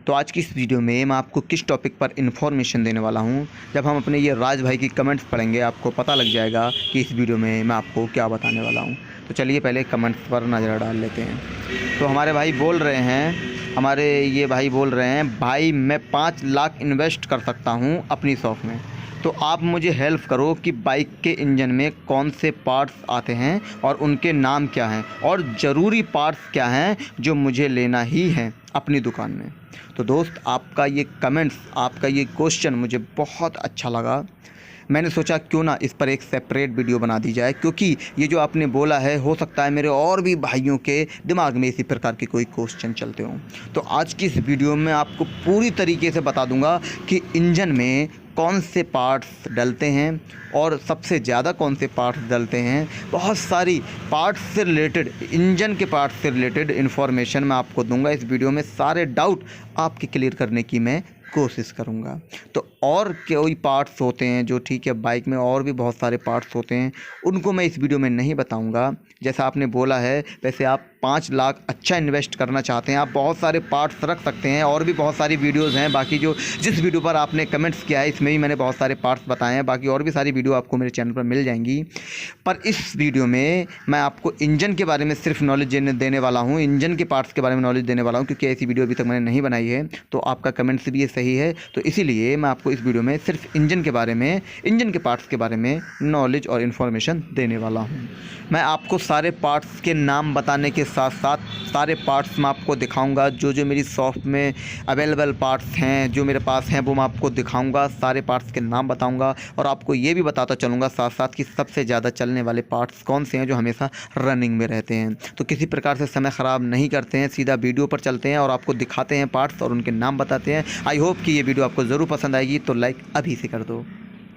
तो आज की इस वीडियो में मैं आपको किस टॉपिक पर इन्फॉर्मेशन देने वाला हूं, जब हम अपने ये राज भाई की कमेंट्स पढ़ेंगे आपको पता लग जाएगा कि इस वीडियो में मैं आपको क्या बताने वाला हूं। तो चलिए पहले कमेंट्स पर नज़र डाल लेते हैं। तो हमारे भाई बोल रहे हैं, भाई मैं 5 लाख इन्वेस्ट कर सकता हूं अपनी शॉप में, तो आप मुझे हेल्प करो कि बाइक के इंजन में कौन से पार्ट्स आते हैं और उनके नाम क्या हैं और ज़रूरी पार्ट्स क्या हैं जो मुझे लेना ही है अपनी दुकान में। तो दोस्त, आपका ये कमेंट्स, आपका ये क्वेश्चन मुझे बहुत अच्छा लगा। मैंने सोचा क्यों ना इस पर एक सेपरेट वीडियो बना दी जाए, क्योंकि ये जो आपने बोला है हो सकता है मेरे और भी भाइयों के दिमाग में इसी प्रकार के कोई क्वेश्चन चलते हों। तो आज की इस वीडियो में आपको पूरी तरीके से बता दूंगा कि इंजन में कौन से पार्ट्स डलते हैं और सबसे ज़्यादा कौन से पार्ट्स डलते हैं। बहुत सारी पार्ट्स से रिलेटेड, इंजन के पार्ट्स से रिलेटेड इन्फॉर्मेशन मैं आपको दूंगा इस वीडियो में। सारे डाउट आपके क्लियर करने की मैं कोशिश करूंगा। तो और कोई पार्ट्स होते हैं जो, ठीक है, बाइक में और भी बहुत सारे पार्ट्स होते हैं, उनको मैं इस वीडियो में नहीं बताऊंगा। जैसा आपने बोला है, वैसे आप 5 लाख अच्छा इन्वेस्ट करना चाहते हैं, आप बहुत सारे पार्ट्स रख सकते हैं। और भी बहुत सारी वीडियोस हैं, बाकी जिस वीडियो पर आपने कमेंट्स किया है इसमें भी मैंने बहुत सारे पार्ट्स बताए हैं। बाकी और भी सारी वीडियो आपको मेरे चैनल पर मिल जाएंगी। पर इस वीडियो में मैं आपको इंजन के बारे में सिर्फ नॉलेज देने वाला हूँ, इंजन के पार्ट्स के बारे में नॉलेज देने वाला हूँ, क्योंकि ऐसी वीडियो अभी तक मैंने नहीं बनाई है। तो आपका कमेंट्स भी ये सही है, तो इसीलिए मैं आपको इस वीडियो में सिर्फ इंजन के बारे में, इंजन के पार्ट्स के बारे में नॉलेज और इन्फॉर्मेशन देने वाला हूँ। मैं आपको सारे पार्ट्स के नाम बताने के साथ साथ सारे पार्ट्स मैं आपको दिखाऊंगा। जो मेरी शॉप में अवेलेबल पार्ट्स हैं, जो मेरे पास हैं, वो मैं आपको दिखाऊंगा। सारे पार्ट्स के नाम बताऊंगा और आपको ये भी बताता चलूँगा साथ साथ कि सबसे ज़्यादा चलने वाले पार्ट्स कौन से हैं जो हमेशा रनिंग में रहते हैं। तो किसी प्रकार से समय ख़राब नहीं करते हैं, सीधा वीडियो पर चलते हैं और आपको दिखाते हैं पार्ट्स और उनके नाम बताते हैं। आई होप कि ये वीडियो आपको ज़रूर पसंद आएगी, तो लाइक अभी से कर दो।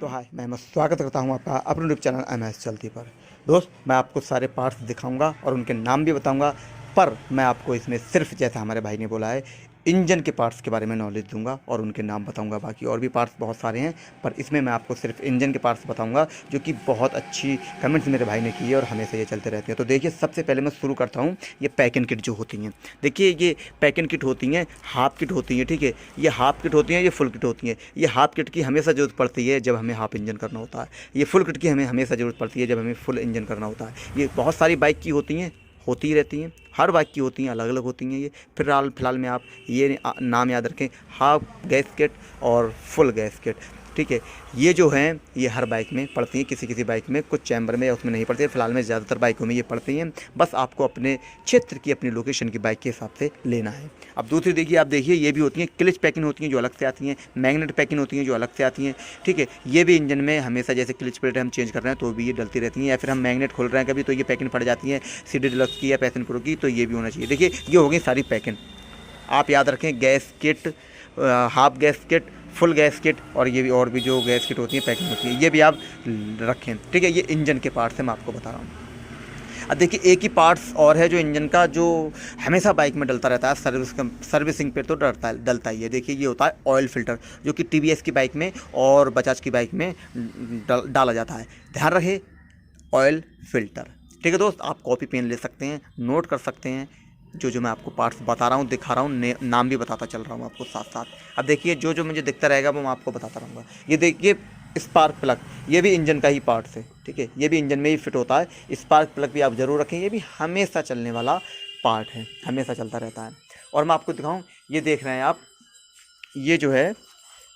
तो हाय, मैं स्वागत करता हूं आपका अपने यूट्यूब चैनल MS चलती पर। दोस्त, मैं आपको सारे पार्ट्स दिखाऊंगा और उनके नाम भी बताऊंगा, पर मैं आपको इसमें सिर्फ, जैसा हमारे भाई ने बोला है, इंजन के पार्ट्स के बारे में नॉलेज दूंगा और उनके नाम बताऊंगा। बाकी और भी पार्ट्स बहुत सारे हैं, पर इसमें मैं आपको सिर्फ इंजन के पार्ट्स बताऊंगा, जो कि बहुत अच्छी कमेंट्स मेरे भाई ने की है और हमेशा ये चलते रहते हैं। तो देखिए, सबसे पहले मैं शुरू करता हूँ ये पैक एंड किट जो होती हैं। देखिए, ये पैक एंड किट होती हैं, हाफ किट होती हैं, ठीक है। ये हाफ किट होती हैं, ये फुल किट होती हैं। ये हाफ किट की हमेशा ज़रूरत पड़ती है जब हमें हाफ इंजन करना होता है। ये फुल किट की हमें हमेशा ज़रूरत पड़ती है जब हमें फुल इंजन करना होता है। ये बहुत सारी बाइक की होती ही रहती हैं, हर बाइक की होती हैं, अलग अलग होती हैं। ये फिलहाल में आप ये नाम याद रखें, हाफ गैस किट और फुल गैस किट, ठीक है। ये जो हैं ये हर बाइक में पड़ती हैं, किसी बाइक में, कुछ चैम्बर में या उसमें नहीं पड़ती है। फिलहाल में ज़्यादातर बाइकों में ये पड़ती हैं। बस आपको अपने क्षेत्र की, अपनी लोकेशन की बाइक के हिसाब से लेना है। अब दूसरी देखिए, आप देखिए, ये भी होती हैं क्लिच पैकिंग होती हैं जो अलग से आती हैं, मैग्नेट पैकिंग होती हैं जो अलग से आती हैं, ठीक है। ये भी इंजन में हमेशा, जैसे क्लिच प्लेट हम चेंज कर रहे हैं तो भी ये डलती रहती हैं, या फिर हम मैग्नेट खोल रहे हैं कभी तो ये पैकिंग पड़ जाती है CD डिलक्स की या पैशन प्रो की, तो ये भी होना चाहिए। देखिए, ये हो गई सारी पैकिंग। आप याद रखें, gas kit, half gas kit, full gas kit, और ये भी और भी जो गैस किट होती है, पैकिंग होती है, ये भी आप रखें, ठीक है। ये इंजन के पार्ट्स हैं, मैं आपको बता रहा हूँ। अब देखिए, एक ही पार्ट्स और है जो इंजन का, जो हमेशा बाइक में डलता रहता है, सर्विसिंग पे तो डलता ही है। देखिए, ये होता है ऑयल फ़िल्टर, जो कि TVS की बाइक में और बजाज की बाइक में डाला जाता है। ध्यान रहे, ऑयल फ़िल्टर, ठीक है दोस्त। आप कॉपी पेन ले सकते हैं, नोट कर सकते हैं जो मैं आपको पार्ट्स बता रहा हूँ, दिखा रहा हूँ, नाम भी बताता चल रहा हूँ आपको साथ साथ। अब देखिए, जो मुझे दिखता रहेगा वो मैं आपको बताता रहूँगा। ये देखिए, स्पार्क प्लग, ये भी इंजन का ही पार्ट्स है, ठीक है। ये भी इंजन में ही फिट होता है। स्पार्क प्लग भी आप ज़रूर रखें, ये भी हमेशा चलने वाला पार्ट है, हमेशा चलता रहता है। और मैं आपको दिखाऊँ, ये देख रहे हैं आप, ये जो है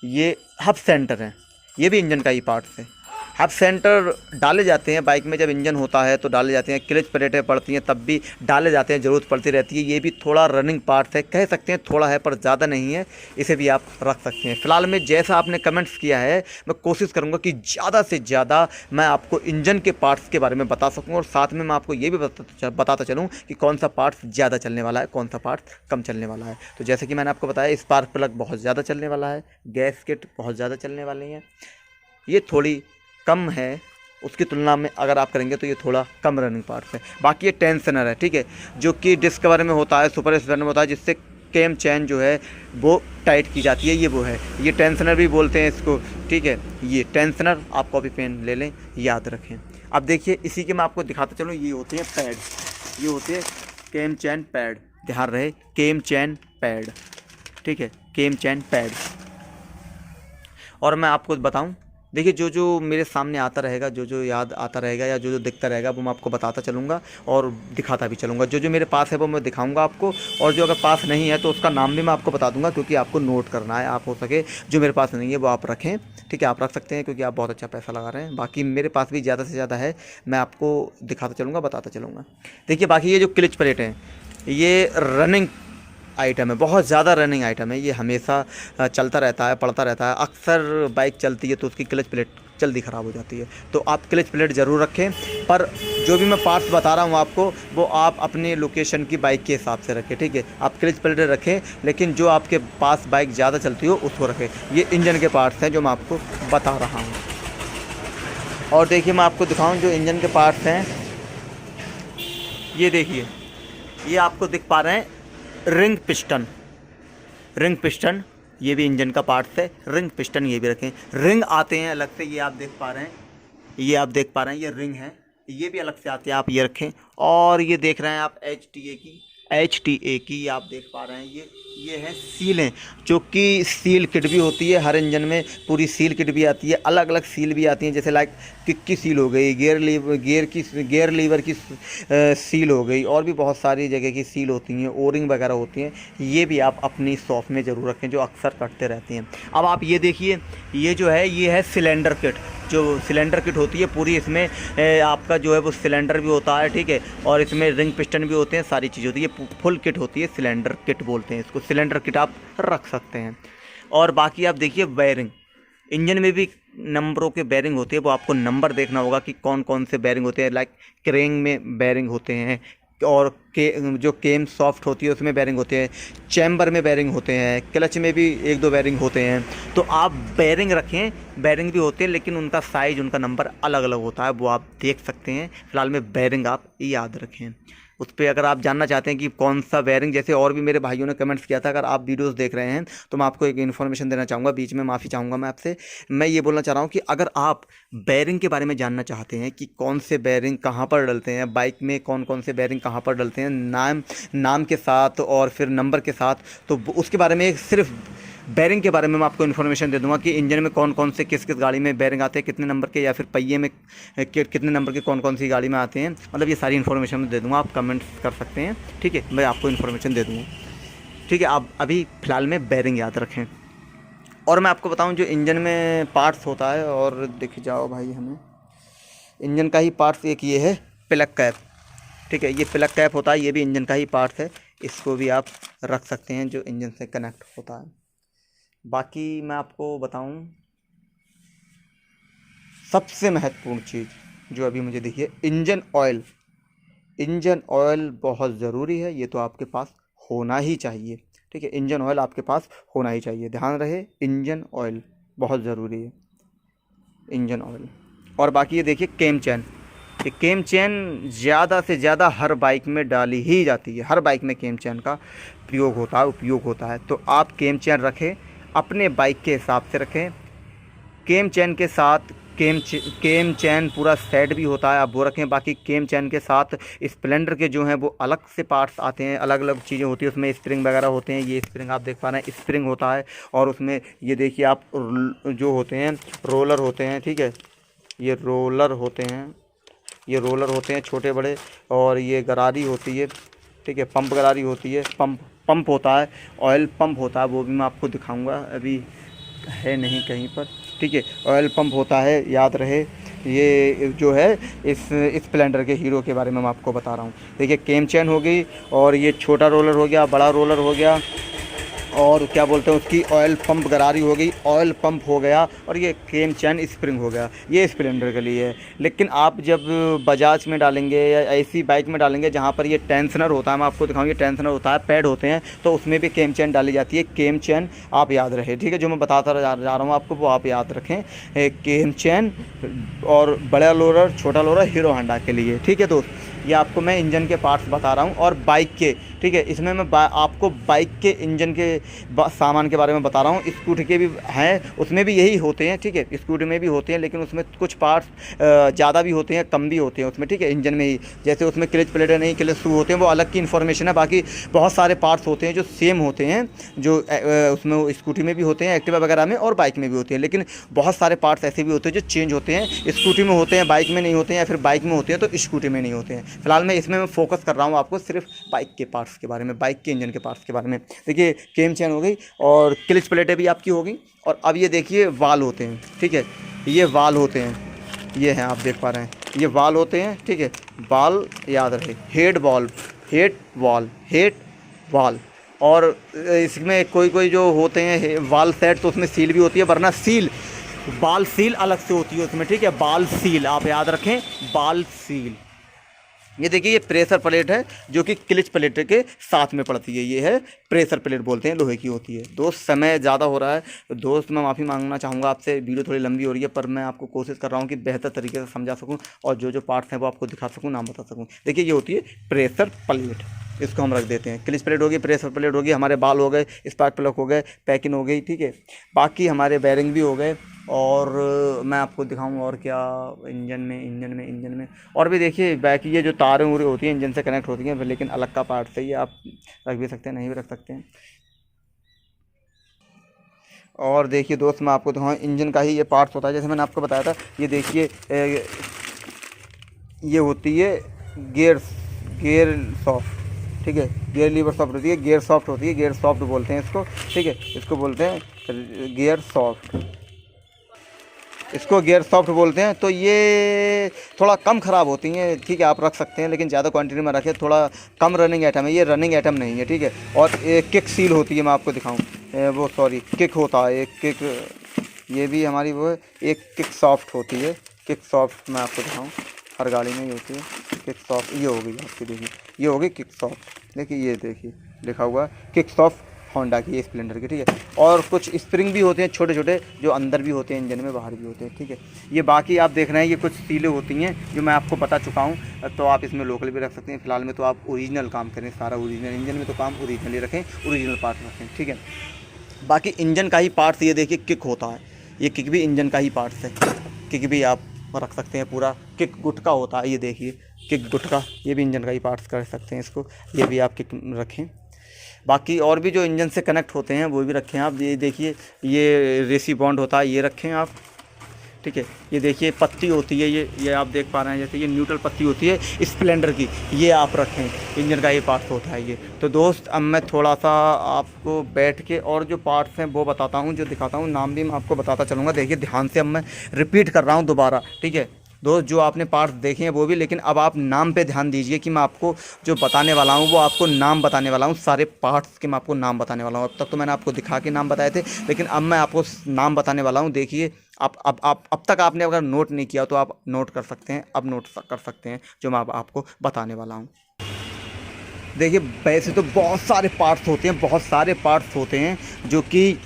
ये हब सेंटर है, ये भी इंजन का ही पार्ट्स है। हब सेंटर डाले जाते हैं बाइक में, जब इंजन होता है तो डाले जाते हैं। क्लच प्लेटें पड़ती हैं तब भी डाले जाते हैं, ज़रूरत पड़ती रहती है। ये भी थोड़ा रनिंग पार्ट है, कह सकते हैं थोड़ा है पर ज़्यादा नहीं है, इसे भी आप रख सकते हैं। फ़िलहाल में जैसा आपने कमेंट्स किया है, मैं कोशिश करूँगा कि ज़्यादा से ज़्यादा मैं आपको इंजन के पार्ट्स के बारे में बता सकूँ, और साथ में मैं आपको ये भी बताता चलूँ कि कौन सा पार्ट्स ज़्यादा चलने वाला है, कौन सा पार्ट्स कम चलने वाला है। तो जैसे कि मैंने आपको बताया, स्पार्क प्लग बहुत ज़्यादा चलने वाला है, गैस किट बहुत ज़्यादा चलने वाली हैं, ये थोड़ी कम है उसकी तुलना में। अगर आप करेंगे तो ये थोड़ा कम रनिंग पार्ट्स है। बाकी ये टेंशनर है, ठीक है, जो कि डिस्कवर में होता है, सुपर स्प्लेंडर में होता है, जिससे केम चैन जो है वो टाइट की जाती है, ये वो है। ये टेंशनर भी बोलते हैं इसको, ठीक है। ये टेंशनर, आप कॉपी पेन ले लें, याद रखें। अब देखिए, इसी के मैं आपको दिखाता चलूँ, ये होते हैं पैड, ये होते हैं केम चैन पैड। ध्यान रहे, केम चैन पैड, ठीक है, केम चैन पैड। और मैं आपको बताऊं, देखिए जो जो मेरे सामने आता रहेगा, जो जो याद आता रहेगा या जो जो दिखता रहेगा वो मैं आपको बताता चलूँगा और दिखाता भी चलूँगा। जो जो मेरे पास है वो मैं दिखाऊंगा आपको, और जो अगर पास नहीं है तो उसका नाम भी मैं आपको बता दूंगा, क्योंकि आपको नोट करना है। आप हो सके जो मेरे पास नहीं है वो आप रखें, ठीक है, आप रख सकते हैं क्योंकि आप बहुत अच्छा पैसा लगा रहे हैं। बाकी मेरे पास भी ज़्यादा से ज़्यादा है, मैं आपको दिखाता चलूँगा, बताता चलूँगा। देखिए बाकी ये जो क्लिच प्लेट हैं, ये रनिंग आइटम है, बहुत ज़्यादा रनिंग आइटम है। ये हमेशा चलता रहता है, पड़ता रहता है। अक्सर बाइक चलती है तो उसकी क्लच प्लेट जल्दी ख़राब हो जाती है, तो आप क्लच प्लेट ज़रूर रखें। पर जो भी मैं पार्ट्स बता रहा हूँ आपको, वो आप अपने लोकेशन की बाइक के हिसाब से रखें, ठीक है। आप क्लच प्लेट रखें, लेकिन जो आपके पास बाइक ज़्यादा चलती हो उसको रखें। ये इंजन के पार्ट्स हैं जो मैं आपको बता रहा हूँ। और देखिए मैं आपको दिखाऊँ जो इंजन के पार्ट्स हैं, ये देखिए, ये आपको दिख पा रहे हैं रिंग पिस्टन, ये भी इंजन का पार्ट है। रिंग पिस्टन ये भी रखें। रिंग आते हैं अलग से, ये आप देख पा रहे हैं, ये रिंग है, ये भी अलग से आते हैं, आप ये रखें। और ये देख रहे हैं आप एच टी ए की आप देख पा रहे हैं, ये है सीलें, जो कि सील किट भी होती है हर इंजन में। पूरी सील किट भी आती है, अलग अलग सील भी आती हैं, जैसे लाइक किक की सील हो गई, गेयर लीवर की सील हो गई, और भी बहुत सारी जगह की सील होती हैं, ओरिंग वगैरह होती हैं। ये भी आप अपनी शॉप में ज़रूर रखें, जो अक्सर करते रहते हैं। अब आप ये देखिए, ये जो है ये है सिलेंडर किट, जो सिलेंडर किट होती है पूरी। इसमें आपका जो है वो सिलेंडर भी होता है, ठीक है, और इसमें रिंग पिस्टन भी होते हैं, सारी चीज़ होती है, फुल किट होती है, सिलेंडर किट बोलते हैं इसको। सिलेंडर किट आप रख सकते हैं। और बाकी आप देखिए बेयरिंग, इंजन में भी नंबरों के बेयरिंग होते हैं, वो आपको नंबर देखना होगा कि कौन कौन से बेयरिंग होते हैं। लाइक क्रेंग में बेयरिंग होते हैं, और जो केम सॉफ्ट होती है उसमें बेयरिंग होते हैं, चैम्बर में बेयरिंग होते हैं, क्लच में भी 1-2 बेयरिंग होते हैं। तो आप बेयरिंग रखें, बेयरिंग भी होते हैं, लेकिन उनका साइज़, उनका नंबर अलग अलग होता है, वो आप देख सकते हैं। फिलहाल में बेयरिंग आप याद रखें। उस पर अगर आप जानना चाहते हैं कि कौन सा बेयरिंग, जैसे और भी मेरे भाइयों ने कमेंट्स किया था, अगर आप वीडियोस देख रहे हैं तो मैं आपको एक इन्फॉर्मेशन देना चाहूँगा, बीच में माफ़ी चाहूँगा मैं आपसे। मैं ये बोलना चाह रहा हूँ कि अगर आप बेयरिंग के बारे में जानना चाहते हैं कि कौन से बेयरिंग कहाँ पर डलते हैं, बाइक में कौन कौन से बेयरिंग कहाँ पर डलते हैं, नाम के साथ और फिर नंबर के साथ, तो उसके बारे में सिर्फ बेयरिंग के बारे में मैं आपको इन्फॉर्मेशन दे दूंगा कि इंजन में कौन कौन से किस किस गाड़ी में बेयरिंग आते हैं, कितने नंबर के, या फिर पहिए में कितने नंबर के कौन कौन सी गाड़ी में आते हैं। मतलब ये सारी इन्फॉर्मेशन मैं दे दूंगा, आप कमेंट्स कर सकते हैं, ठीक है, मैं आपको इन्फॉर्मेशन दे दूँगा, ठीक है। आप अभी फ़िलहाल में बेयरिंग याद रखें। और मैं आपको बताऊँ जो इंजन में पार्ट्स होता है, और दिख जाओ भाई हमें इंजन का ही पार्ट्स, एक ये है प्लग कैप, ठीक है, ये प्लग कैप होता है, ये भी इंजन का ही पार्ट्स है, इसको भी आप रख सकते हैं जो इंजन से कनेक्ट होता है। बाकी मैं आपको बताऊं सबसे महत्वपूर्ण चीज़ जो अभी मुझे दिखी है, इंजन ऑयल। इंजन ऑयल बहुत ज़रूरी है, ये तो आपके पास होना ही चाहिए, ठीक है, इंजन ऑयल आपके पास होना ही चाहिए, ध्यान रहे, इंजन ऑयल बहुत ज़रूरी है, इंजन ऑयल। और बाकी ये देखिए केम चैन, ये केम चैन ज़्यादा से ज़्यादा हर बाइक में डाली ही जाती है, हर बाइक में केम चैन का उपयोग होता है। तो आप केम चैन रखें, अपने बाइक के हिसाब से रखें। केम चैन के साथ केम चैन पूरा सेट भी होता है, आप वो रखें। बाकी केम चैन के साथ स्प्लेंडर के जो हैं वो अलग से पार्ट्स आते हैं, अलग अलग चीज़ें होती हैं, उसमें स्प्रिंग वगैरह होते हैं। ये स्प्रिंग आप देख पा रहे हैं, स्प्रिंग होता है, और उसमें ये देखिए आप जो होते हैं रोलर होते हैं, ठीक है, ये रोलर होते हैं छोटे बड़े, और ये गरारी होती है, ठीक है, पंप गरारी होती है, पंप होता है, ऑयल पंप होता है, वो भी मैं आपको दिखाऊंगा, अभी है नहीं कहीं पर, ठीक है, ऑयल पंप होता है, याद रहे। ये जो है इस स्प्लेंडर के हीरो के बारे में मैं आपको बता रहा हूँ। देखिए केम चैन हो गई, और ये छोटा रोलर हो गया, बड़ा रोलर हो गया, और क्या बोलते हैं उसकी ऑयल पंप गरारी हो गई, ऑयल पंप हो गया, और ये केम चैन स्प्रिंग हो गया। ये स्प्लेंडर के लिए है, लेकिन आप जब बजाज में डालेंगे या ऐसी बाइक में डालेंगे जहाँ पर ये टेंशनर होता है, मैं आपको दिखाऊँ, ये टेंशनर होता है, पैड होते हैं, तो उसमें भी केम चैन डाली जाती है। केम चैन आप याद रहे, ठीक है, जो मैं बताता जा रहा हूँ आपको वो आप याद रखें। केम चैन और बड़ा रोलर, छोटा रोलर हीरो होंडा के लिए, ठीक है दोस्त। ये आपको मैं इंजन के पार्ट्स बता रहा हूँ और बाइक के, ठीक है। इसमें मैं आपको बाइक के इंजन के सामान के बारे में बता रहा हूँ। स्कूटी के भी हैं, उसमें भी यही होते हैं, ठीक है। स्कूटी में भी होते हैं, लेकिन उसमें कुछ पार्ट्स ज़्यादा भी होते हैं, कम भी होते हैं उसमें, ठीक है। इंजन में ही जैसे उसमें क्लच प्लेट नहीं क्लच शू होते हैं, वो अलग की इन्फॉर्मेशन है। बाकी बहुत सारे पार्ट्स होते हैं जो सेम होते हैं, जो उसमें स्कूटी में भी होते हैं, एक्टिवा वगैरह में, और बाइक में भी होते हैं। लेकिन बहुत सारे पार्ट्स ऐसे भी होते हैं जो चेंज होते हैं, स्कूटी में होते हैं, बाइक में नहीं होते हैं, या फिर बाइक में होते हैं तो स्कूटी में नहीं होते हैं। फिलहाल मैं इसमें फोकस कर रहा हूँ आपको सिर्फ बाइक के पार्ट्स के बारे में, बाइक के इंजन के पार्ट्स के बारे में। देखिए केम चैन हो गई और क्लच प्लेटें भी आपकी हो गई। और अब ये देखिए वाल होते हैं, ठीक है। ये वाल होते हैं, ये हैं, आप देख पा रहे हैं, ये वाल होते हैं, ठीक है। वाल याद रहे, head valve, head wall, head wall. और इसमें कोई जो होते हैं वाल सेट, तो उसमें सील भी होती है, वरना सील, बाल सील अलग से होती है उसमें, ठीक है। बाल सील आप याद रखें, बाल सील। ये देखिए ये प्रेशर प्लेट है जो कि क्लच प्लेट के साथ में पड़ती है। ये है प्रेशर प्लेट, बोलते हैं, लोहे की होती है। दोस्त समय ज़्यादा हो रहा है, दोस्त मैं माफ़ी मांगना चाहूँगा आपसे, वीडियो थोड़ी लंबी हो रही है, पर मैं आपको कोशिश कर रहा हूँ कि बेहतर तरीके से समझा सकूँ और जो पार्ट्स हैं वो आपको दिखा सकूँ, नाम बता सकूँ। देखिए ये होती है प्रेशर प्लेट, इसको हम रख देते हैं। क्लच प्लेट होगी, प्रेशर प्लेट होगी, हमारे बाल हो गए, स्पार्क प्लग हो गए, पैकिंग हो गई, ठीक है। बाकी हमारे बेयरिंग भी हो गए। और मैं आपको दिखाऊं और क्या इंजन में और भी देखिए बाकी ये जो तारें उरे होती हैं इंजन से कनेक्ट होती हैं, लेकिन अलग का पार्ट से ही आप रख भी सकते हैं, नहीं भी रख सकते हैं। और देखिए दोस्त मैं आपको दिखाऊँ, इंजन का ही ये पार्ट्स होता है, जैसे मैंने आपको बताया था। ये देखिए ये होती है गेयर सॉफ्ट, ठीक है। गियर लीवर सॉफ्ट होती है, गियर सॉफ्ट होती है, गियर सॉफ्ट बोलते हैं इसको, ठीक है। इसको बोलते हैं गियर सॉफ्ट, इसको गियर सॉफ्ट बोलते हैं। तो ये थोड़ा कम ख़राब होती हैं, ठीक है, आप रख सकते हैं, लेकिन ज़्यादा क्वांटिटी में रखें। थोड़ा कम रनिंग आइटम है, ये रनिंग आइटम नहीं है, ठीक है। और एक किक सील होती है, मैं आपको दिखाऊं, वो सॉरी किक होता है एक किक, ये भी हमारी वो है। एक किक सॉफ्ट होती है, किक सॉफ्ट मैं आपको दिखाऊँ, हर गाड़ी में ही होती है किक सॉफ्ट। ये हो गई आपकी, देखिए ये हो गई किक सॉफ्ट, देखिए ये देखिए लिखा हुआ किक सॉफ्ट होंडा की, स्प्लेंडर की, ठीक है। और कुछ स्प्रिंग भी होते हैं छोटे छोटे, जो अंदर भी होते हैं इंजन में, बाहर भी होते हैं, ठीक है। ये बाकी आप देख रहे हैं, ये कुछ सीलें होती हैं जो मैं आपको बता चुका हूँ, तो आप इसमें लोकल भी रख सकते हैं। फिलहाल में तो आप ओरिजिनल काम करें, सारा ओरिजिनल, इंजन में तो काम ओरिजिनल ही रखें, ओरिजिनल पार्ट रखें, ठीक है। बाकी इंजन का ही पार्ट्स, ये देखिए किक होता है, ये किक भी इंजन का ही पार्ट्स है, किक भी आप रख सकते हैं पूरा। किक गुटका होता है, ये देखिए किक गुटका, ये भी इंजन का ही पार्ट्स कर सकते हैं इसको, ये भी आप किक रखें। बाकी और भी जो इंजन से कनेक्ट होते हैं वो भी रखें आप। ये देखिए ये रेसी बॉन्ड होता है, ये रखें आप, ठीक है। ये देखिए पत्ती होती है, ये आप देख पा रहे हैं, जैसे ये न्यूट्रल पत्ती होती है स्प्लेंडर की, ये आप रखें, इंजन का ये पार्ट्स होता है ये। तो दोस्त अब मैं थोड़ा सा आपको बैठ के और जो पार्ट्स हैं वो बताता हूँ, जो दिखाता हूँ, नाम भी मैं आपको बताता चलूँगा। देखिए ध्यान से अब मैं रिपीट कर रहा हूँ दोबारा, ठीक है दोस्त। जो आपने पार्ट्स देखे हैं वो भी, लेकिन अब आप नाम पे ध्यान दीजिए कि मैं आपको जो बताने वाला हूँ वो आपको नाम बताने वाला हूँ, सारे पार्ट्स के मैं आपको नाम बताने वाला हूँ। अब तक तो मैंने आपको दिखा के नाम बताए थे, लेकिन अब मैं आपको नाम बताने वाला हूँ। देखिए अब तक आपने अगर नोट नहीं किया तो आप नोट कर सकते हैं, अब नोट कर सकते हैं जो मैं आपको बताने वाला हूँ। देखिए वैसे तो बहुत सारे पार्ट्स होते हैं, बहुत सारे पार्ट्स होते हैं जो कि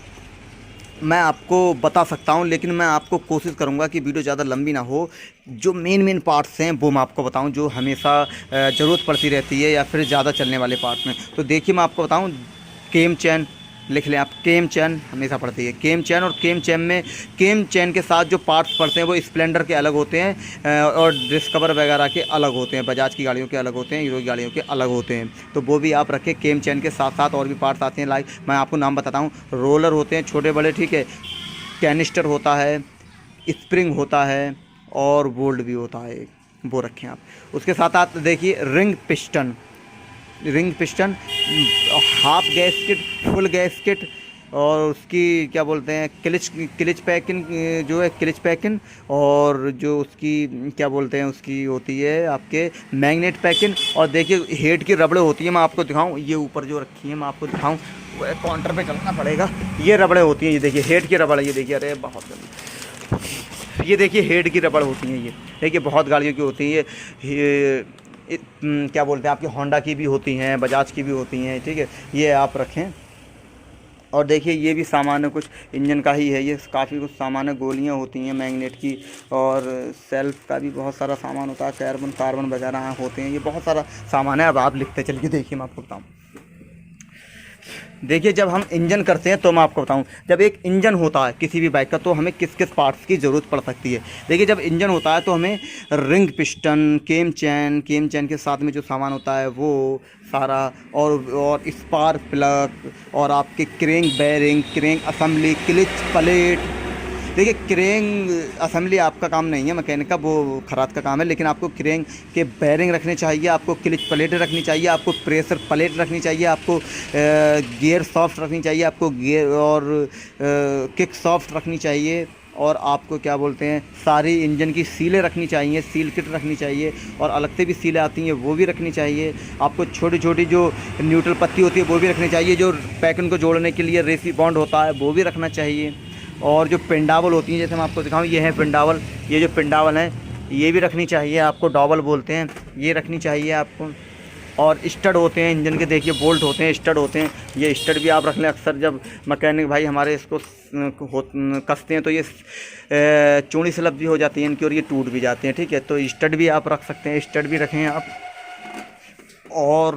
मैं आपको बता सकता हूं, लेकिन मैं आपको कोशिश करूंगा कि वीडियो ज़्यादा लंबी ना हो। जो मेन पार्ट्स हैं वो मैं आपको बताऊं, जो हमेशा ज़रूरत पड़ती रहती है या फिर ज़्यादा चलने वाले पार्ट में। तो देखिए मैं आपको बताऊं, केम चैन लिख लें आप, केम चैन हमेशा पड़ती है, केम चैन। और केम चैन में, केम चैन के साथ जो पार्ट्स पड़ते हैं वो स्प्लेंडर के अलग होते हैं और डिस्कवर वगैरह के अलग होते हैं, बजाज की गाड़ियों के अलग होते हैं, हीरो की गाड़ियों के अलग होते हैं। तो वो भी आप रखें। केम चैन के साथ साथ और भी पार्ट्स आते हैं, लाइक मैं आपको नाम बताता हूँ, रोलर होते हैं छोटे बड़े, ठीक है, कैनिस्टर होता है, स्प्रिंग होता है और बोल्ट भी होता है, वो रखें आप। उसके साथ आप देखिए ring piston, half gasket, full gasket, और उसकी क्या बोलते हैं क्लिच पैकिंग, जो है क्लिच पैकिंग, और जो उसकी क्या बोलते हैं उसकी होती है आपके मैग्नेट पैकिंग। और देखिए हेड की रबड़े होती है, मैं आपको दिखाऊं, ये ऊपर जो रखी है मैं आपको दिखाऊं, काउंटर पे चलना पड़ेगा। ये रबड़े होती हैं, ये देखिए हेड की रबड़, ये देखिए, अरे बहुत जल्दी, ये देखिए हेड की रबड़ होती हैं, ये देखिए बहुत गाड़ियों की होती हैं, ये क्या बोलते हैं आपकी होंडा की भी होती हैं, बजाज की भी होती हैं, ठीक है। ये आप रखें, और देखिए ये भी सामान है, कुछ इंजन का ही है, ये काफ़ी कुछ सामान है, गोलियाँ होती हैं मैग्नेट की, और सेल्फ का भी बहुत सारा सामान होता है, कार्बन वगैरह होते हैं, ये बहुत सारा सामान है। अब आप लिखते चलिए, देखिए मैं आपको बताऊँ। देखिए जब हम इंजन करते हैं तो मैं आपको बताऊं, जब एक इंजन होता है किसी भी बाइक का तो हमें किस किस पार्ट्स की ज़रूरत पड़ सकती है। देखिए जब इंजन होता है तो हमें रिंग पिस्टन, केम चैन के साथ में जो सामान होता है वो सारा, और स्पार्क प्लग, और आपके crank bearing, crank assembly, clutch plate. देखिए क्रेंक असेंबली आपका काम नहीं है मैकेनिक का, वो खराद का काम है, लेकिन आपको क्रेंक के बेयरिंग रखने चाहिए, आपको क्लिच प्लेट रखनी चाहिए, आपको प्रेशर प्लेट रखनी चाहिए, आपको गियर सॉफ्ट रखनी चाहिए, आपको गियर और किक सॉफ्ट रखनी चाहिए, और आपको क्या बोलते हैं सारी इंजन की सीलें रखनी चाहिए, सील किट रखनी चाहिए, और अलग से भी सीलें आती हैं वो भी रखनी चाहिए। आपको छोटी छोटी जो न्यूट्रल पत्ती होती है वो भी रखनी चाहिए, जो पैकिंग को जोड़ने के लिए रेसी बॉन्ड होता है वो भी रखना चाहिए, और जो पिंडावल होती हैं, जैसे मैं आपको दिखाऊं, ये है पिंडावल, ये जो पिंडावल हैं ये भी रखनी चाहिए, आपको डॉबल बोलते हैं, ये रखनी चाहिए आपको। और स्टड होते हैं इंजन के, देखिए बोल्ट होते हैं, स्टड होते हैं, ये स्टड भी आप रख लें। अक्सर जब मैकेनिक भाई हमारे इसको कसते हैं तो ये चूड़ी स्लिप भी हो जाती है इनकी, और ये टूट भी जाते हैं, ठीक है। तो स्टड भी आप रख सकते हैं, स्टड भी रखें आप, और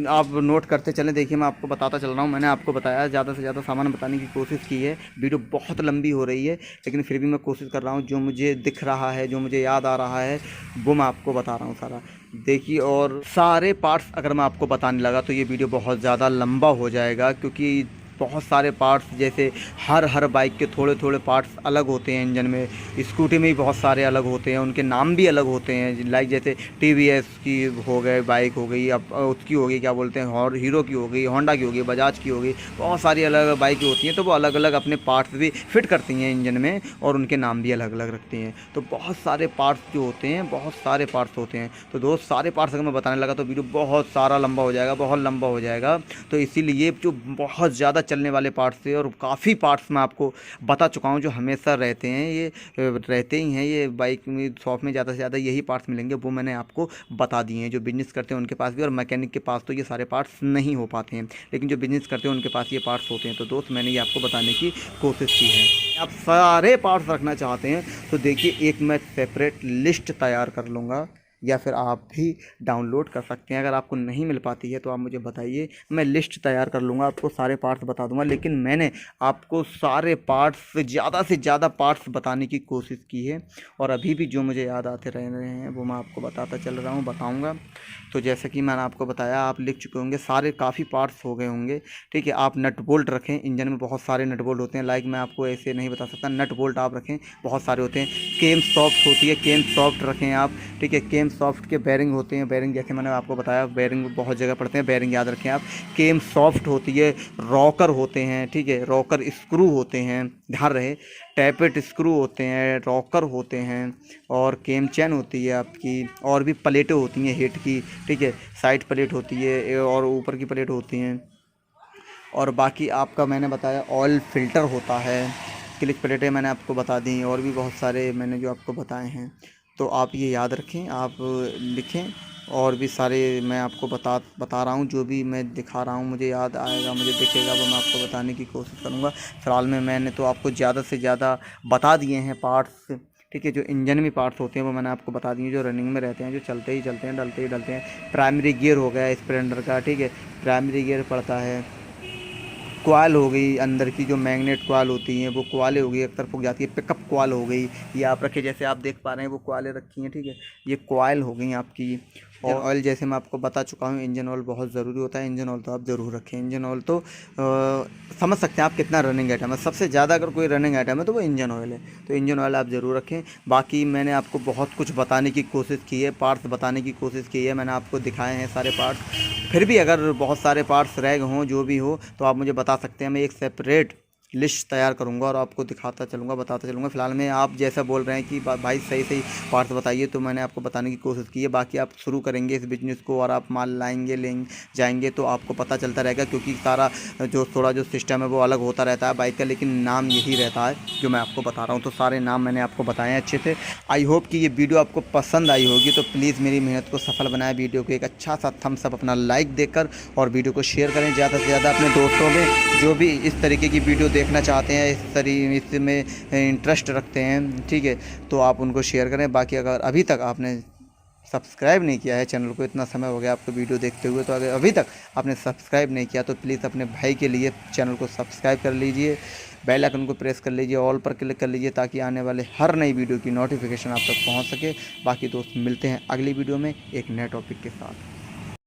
आप नोट करते चलें। देखिए मैं आपको बताता चल रहा हूँ, मैंने आपको बताया, ज़्यादा से ज़्यादा सामान बताने की कोशिश की है, वीडियो बहुत लंबी हो रही है, लेकिन फिर भी मैं कोशिश कर रहा हूँ, जो मुझे दिख रहा है, जो मुझे याद आ रहा है वो मैं आपको बता रहा हूँ सारा। देखिए और सारे पार्ट्स अगर मैं आपको बताने लगा तो ये वीडियो बहुत ज़्यादा लंबा हो जाएगा, क्योंकि बहुत सारे पार्ट्स, जैसे हर बाइक के थोड़े थोड़े पार्ट्स अलग होते हैं इंजन में, स्कूटी में भी बहुत सारे अलग होते हैं, उनके नाम भी अलग होते हैं। लाइक जैसे TVS की हो गए बाइक हो गई, अब उसकी हो गई क्या बोलते हैं, और हीरो की हो गई, होंडा की हो गई, बजाज की हो गई, बहुत सारी अलग बाइकें होती हैं, तो वो अलग अलग अपने पार्ट्स भी फिट करती हैं इंजन में, और उनके नाम भी अलग अलग रखती हैं। तो बहुत सारे पार्ट्स जो होते हैं, बहुत सारे पार्ट्स होते हैं, तो दोस्त सारे पार्ट्स अगर मैं बताने लगा तो वीडियो बहुत सारा लंबा हो जाएगा, बहुत लंबा हो जाएगा। तो इसीलिए जो बहुत ज़्यादा चलने वाले पार्ट्स थे, और काफ़ी पार्ट्स मैं आपको बता चुका हूं जो हमेशा रहते हैं, ये रहते ही हैं, ये बाइक में शॉप में ज़्यादा से ज़्यादा यही पार्ट्स मिलेंगे, वो मैंने आपको बता दिए हैं। जो बिज़नेस करते हैं उनके पास भी, और मैकेनिक के पास तो ये सारे पार्ट्स नहीं हो पाते हैं, लेकिन जो बिज़नेस करते हैं उनके पास ये पार्ट्स होते हैं। तो दोस्त मैंने ये आपको बताने की कोशिश की है। आप सारे पार्ट्स रखना चाहते हैं तो देखिए एक मैं सेपरेट लिस्ट तैयार कर लूँगा, या फिर आप भी डाउनलोड कर सकते हैं। अगर आपको नहीं मिल पाती है तो आप मुझे बताइए, मैं लिस्ट तैयार कर लूँगा, आपको सारे पार्ट्स बता दूँगा। लेकिन मैंने आपको सारे पार्ट्स से ज़्यादा पार्ट्स बताने की कोशिश की है, और अभी भी जो मुझे याद आते रह रहे हैं वो मैं आपको बताता चल रहा हूँ, बताऊँगा। तो जैसे कि मैंने आपको बताया, आप लिख चुके होंगे, सारे काफ़ी पार्ट्स हो गए होंगे, ठीक है। आप नट बोल्ट रखें, इंजन में बहुत सारे नट बोल्ट होते हैं, लाइक मैं आपको ऐसे नहीं बता सकता, नट बोल्ट आप रखें, बहुत सारे होते हैं। केम सॉफ्ट होती है, केम सॉफ्ट रखें आप, ठीक है। केम सॉफ्ट के बेरिंग होते हैं, बेरिंग जैसे मैंने आपको बताया, बेरिंग बहुत जगह पड़ते हैं, बेरिंग याद रखें आप। केम सॉफ्ट होती है, रॉकर होते हैं, ठीक है, रॉकर स्क्रू होते हैं, ध्यान रहे, टैपेट स्क्रू होते हैं, रॉकर होते हैं, और केम चैन होती है आपकी, और भी प्लेटें होती हैं हेड की, ठीक है, साइड प्लेट होती है और ऊपर की प्लेट होती हैं, और बाकी आपका मैंने बताया ऑयल फिल्टर होता है, क्लिच प्लेटें मैंने आपको बता दी, और भी बहुत सारे मैंने जो आपको बताए हैं। तो आप ये याद रखें, आप लिखें, और भी सारे मैं आपको बता रहा हूँ, जो भी मैं दिखा रहा हूँ मुझे याद आएगा, मुझे दिखेगा, वो मैं आपको बताने की कोशिश करूँगा। फ़िलहाल में मैंने तो आपको ज़्यादा से ज़्यादा बता दिए हैं पार्ट्स, ठीक है। जो इंजन में पार्ट्स होते हैं वो मैंने आपको बता दिए, जो रनिंग में रहते हैं, जो चलते ही चलते हैं, डलते ही डलते हैं। प्राइमरी गियर हो गया स्प्लेंडर का, ठीक है, प्राइमरी गियर पड़ता है। कॉइल हो गई अंदर की, जो मैग्नेट कॉइल होती हैं वो कॉइलें हो गई, अक्सर फूक जाती है। पिकअप कॉइल हो गई, ये आप रखे, जैसे आप देख पा रहे हैं वो कॉइलें रखी हैं, ठीक है, ये कॉइल हो गई आपकी। और ऑयल जैसे मैं आपको बता चुका हूँ, इंजन ऑयल बहुत ज़रूरी होता है, इंजन ऑयल तो आप ज़रूर रखें। इंजन ऑयल तो समझ सकते हैं आप कितना रनिंग आइटम है, सबसे ज़्यादा अगर कोई रनिंग आइटम है तो वो इंजन ऑयल है, तो इंजन ऑयल आप ज़रूर रखें। बाकी मैंने आपको बहुत कुछ बताने की कोशिश की है, पार्ट्स बताने की कोशिश की है, मैंने आपको दिखाए हैं सारे पार्ट्स। फिर भी अगर बहुत सारे पार्ट्स रह गए हों, जो भी हो, तो आप मुझे बता सकते हैं, मैं एक सेपरेट लिस्ट तैयार करूंगा और आपको दिखाता चलूँगा, बताता चलूँगा। फ़िलहाल में आप जैसा बोल रहे हैं कि भाई सही सही पार्ट्स बताइए, तो मैंने आपको बताने की कोशिश की है। बाकी आप शुरू करेंगे इस बिज़नेस को और आप माल लाएंगे जाएंगे तो आपको पता चलता रहेगा, क्योंकि सारा जो थोड़ा जो सिस्टम है वो अलग होता रहता है बाइक का, लेकिन नाम यही रहता है जो मैं आपको बता रहा हूँ। तो सारे नाम मैंने आपको बताए हैं अच्छे से। आई होप कि ये वीडियो आपको पसंद आई होगी, तो प्लीज़ मेरी मेहनत को सफल बनाए। वीडियो को एक अच्छा सा थम्स अप अपना लाइक देकर और वीडियो को शेयर करें ज़्यादा से ज़्यादा अपने दोस्तों में जो भी इस तरीके की वीडियो देखना चाहते हैं, इसमें इंटरेस्ट रखते हैं, ठीक है, तो आप उनको शेयर करें। बाकी अगर अभी तक आपने सब्सक्राइब नहीं किया है चैनल को, इतना समय हो गया आपको वीडियो देखते हुए, तो अगर अभी तक आपने सब्सक्राइब नहीं किया तो प्लीज़ अपने भाई के लिए चैनल को सब्सक्राइब कर लीजिए, बेल आइकन को प्रेस कर लीजिए, ऑल पर क्लिक कर लीजिए, ताकि आने वाले हर नई वीडियो की नोटिफिकेशन आप तक पहुंच सके। बाकी दोस्त मिलते हैं अगली वीडियो में एक नए टॉपिक के साथ।